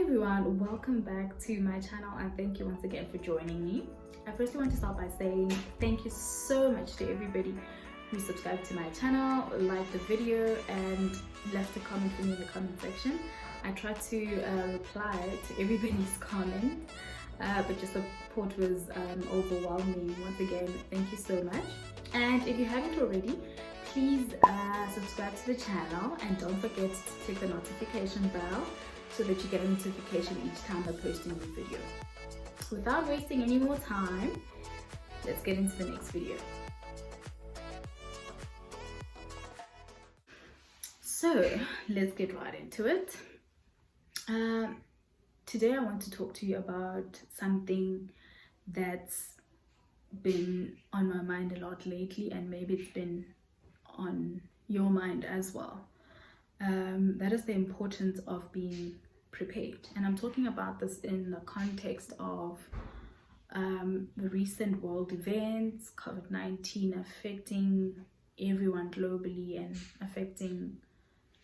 everyone, welcome back to my channel and thank you once again for joining me. I firstly want to start by saying thank you so much to everybody who subscribed to my channel, liked the video and left a comment for me in the comment section. I tried to reply to everybody's comment, but your support was overwhelming. Once again, thank you so much. And if you haven't already, please subscribe to the channel and don't forget to click the notification bell so that you get a notification each time I post a new video. Without wasting any more time, let's get into the next video. So let's get right into it. Today I want to talk to you about something that's been on my mind a lot lately, and maybe it's been on your mind as well. That is the importance of being prepared, and I'm talking about this in the context of the recent world events, COVID-19 affecting everyone globally and affecting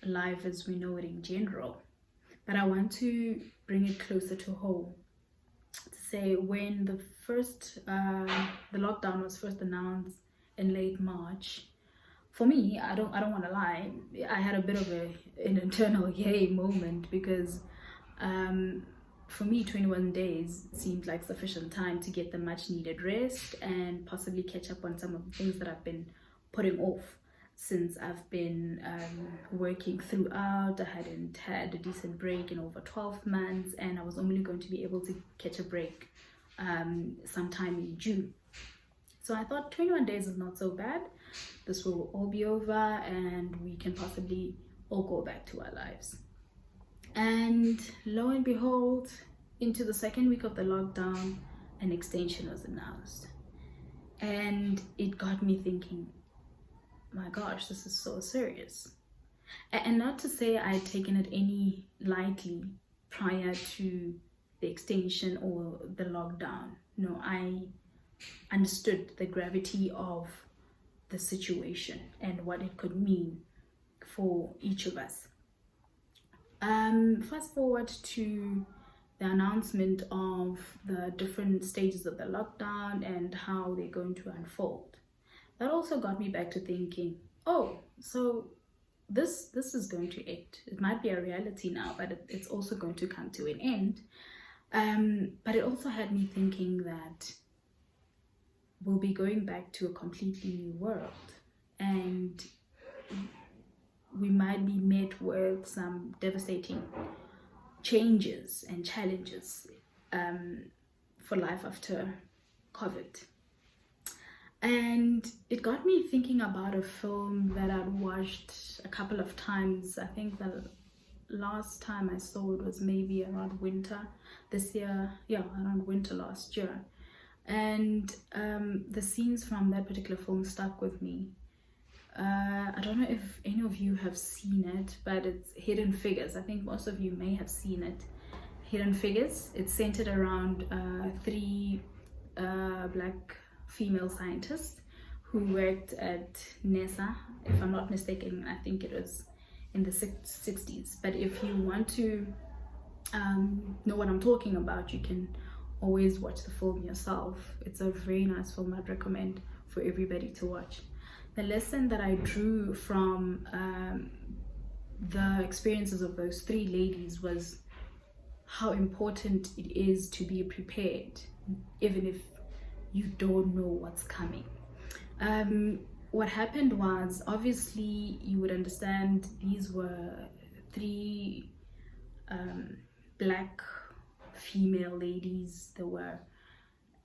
life as we know it in general. But I want to bring it closer to home, to say when the lockdown was first announced in late March. For me, I don't want to lie, I had a bit of an internal yay moment, because for me 21 days seemed like sufficient time to get the much needed rest and possibly catch up on some of the things that I've been putting off since I've been working throughout. I hadn't had a decent break in over 12 months, and I was only going to be able to catch a break sometime in June. So I thought 21 days is not so bad. This will all be over and we can possibly all go back to our lives. And lo and behold, into the second week of the lockdown, an extension was announced. And it got me thinking, my gosh, this is so serious. And not to say I had taken it any lightly prior to the extension or the lockdown. No, I understood the gravity of the situation and what it could mean for each of us. Fast forward to the announcement of the different stages of the lockdown and how they're going to unfold. That also got me back to thinking, oh, so this is going to end. It might be a reality now, but it's also going to come to an end. But it also had me thinking that we'll be going back to a completely new world, and we might be met with some devastating changes and challenges for life after COVID. And it got me thinking about a film that I'd watched a couple of times. I think the last time I saw it was maybe around winter this year. Yeah, around winter last year. And the scenes from that particular film stuck with me. I don't know if any of you have seen it, but it's Hidden Figures. I think most of you may have seen it. Hidden Figures. It's centered around three black female scientists who worked at NASA. If I'm not mistaken, I think it was in the 60s. But if you want to know what I'm talking about, you can always watch the film yourself. It's a very nice film. I'd recommend for everybody to watch. The lesson that I drew from the experiences of those three ladies was how important it is to be prepared, even if you don't know what's coming. What happened was, obviously you would understand, these were three black female ladies. They were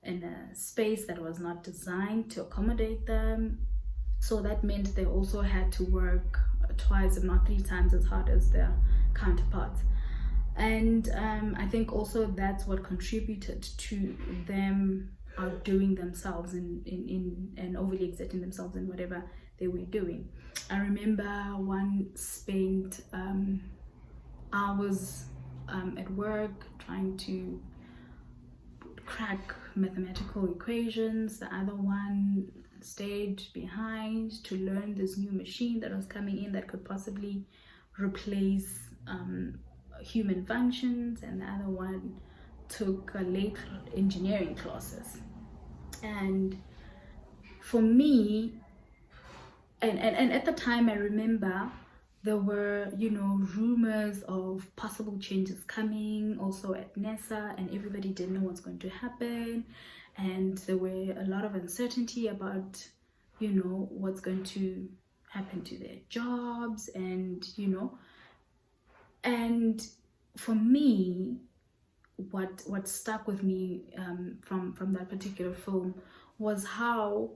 in a space that was not designed to accommodate them, so that meant they also had to work twice if not three times as hard as their counterparts. And I think also that's what contributed to them outdoing themselves and overly exerting themselves in whatever they were doing. I remember one spent hours at work trying to crack mathematical equations. The other one stayed behind to learn this new machine that was coming in that could possibly replace human functions, and the other one took late engineering classes. And for me, and at the time, I remember there were, rumors of possible changes coming also at NASA, and everybody didn't know what's going to happen. And there were a lot of uncertainty about, what's going to happen to their jobs, and, and for me, what stuck with me from that particular film was how,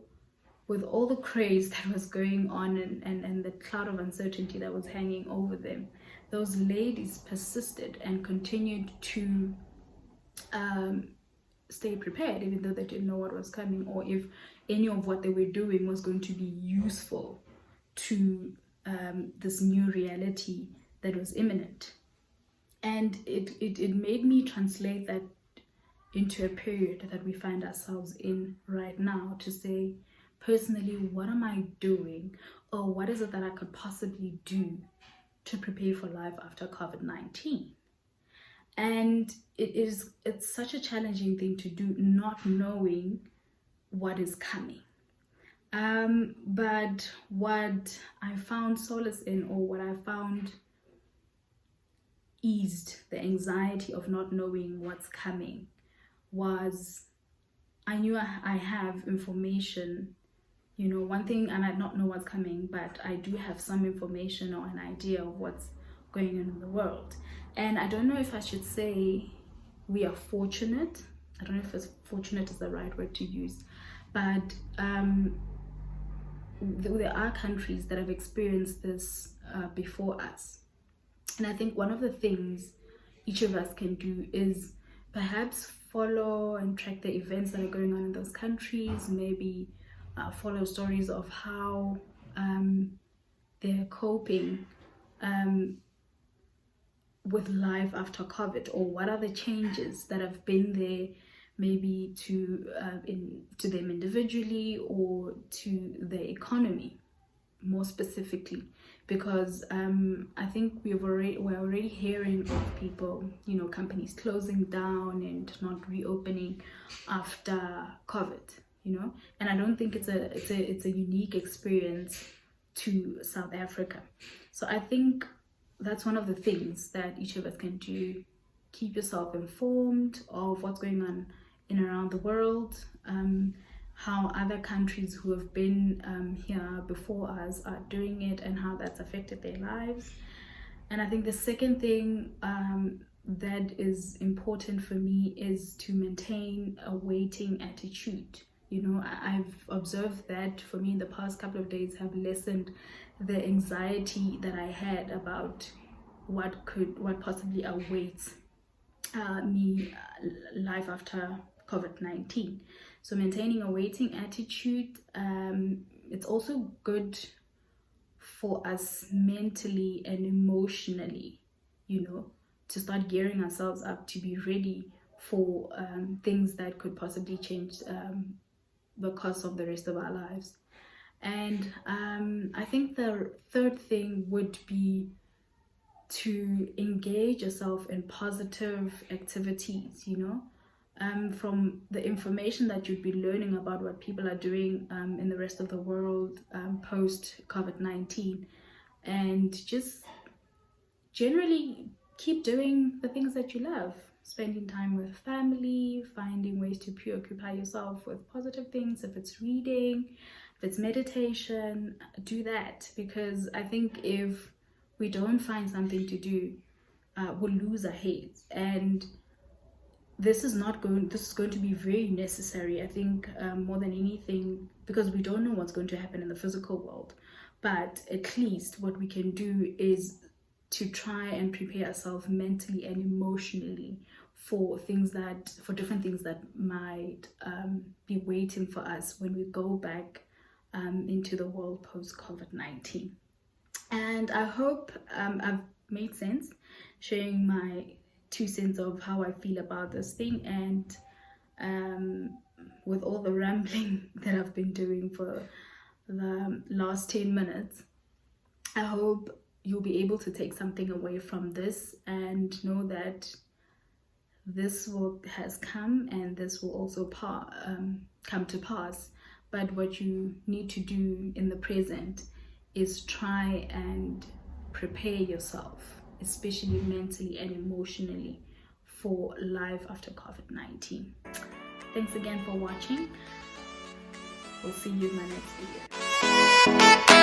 with all the craze that was going on, and the cloud of uncertainty that was hanging over them, those ladies persisted and continued to stay prepared, even though they didn't know what was coming, or if any of what they were doing was going to be useful to this new reality that was imminent. And it made me translate that into a period that we find ourselves in right now, to say, personally, what am I doing, or what is it that I could possibly do to prepare for life after COVID-19? And it's such a challenging thing to do, not knowing what is coming. But what I found solace in, or what I found eased the anxiety of not knowing what's coming, was I knew I have information. One thing, I might not know what's coming, but I do have some information or an idea of what's going on in the world. And I don't know if I should say we are fortunate. I don't know if fortunate is the right word to use, but there are countries that have experienced this before us. And I think one of the things each of us can do is perhaps follow and track the events that are going on in those countries, maybe follow stories of how they're coping with life after COVID, or what are the changes that have been there, maybe to them individually, or to the economy more specifically. Because I think we're already hearing of people, companies closing down and not reopening after COVID, and I don't think it's a unique experience to South Africa. So I think that's one of the things that each of us can do. Keep yourself informed of what's going on in and around the world, how other countries who have been here before us are doing it, and how that's affected their lives. And I think the second thing that is important for me is to maintain a waiting attitude. I've observed that for me in the past couple of days have lessened the anxiety that I had about what possibly awaits me life after COVID-19. So maintaining a waiting attitude, it's also good for us mentally and emotionally, to start gearing ourselves up to be ready for things that could possibly change the course of the rest of our lives. And I think the third thing would be to engage yourself in positive activities, from the information that you'd be learning about what people are doing in the rest of the world post COVID-19, and just generally keep doing the things that you love, spending time with family, finding ways to preoccupy yourself with positive things. If it's reading, if it's meditation, do that, because I think if we don't find something to do, we'll lose our heads. And this is going to be very necessary, I think, more than anything, because we don't know what's going to happen in the physical world. But at least what we can do is to try and prepare ourselves mentally and emotionally for different things that might be waiting for us when we go back into the world post COVID-19. And I hope I've made sense sharing my 2 cents of how I feel about this thing, and with all the rambling that I've been doing for the last 10 minutes, I hope you'll be able to take something away from this and know that this has come and this will also come to pass. But what you need to do in the present is try and prepare yourself, especially mentally and emotionally, for life after COVID-19. Thanks again for watching. We'll see you in my next video.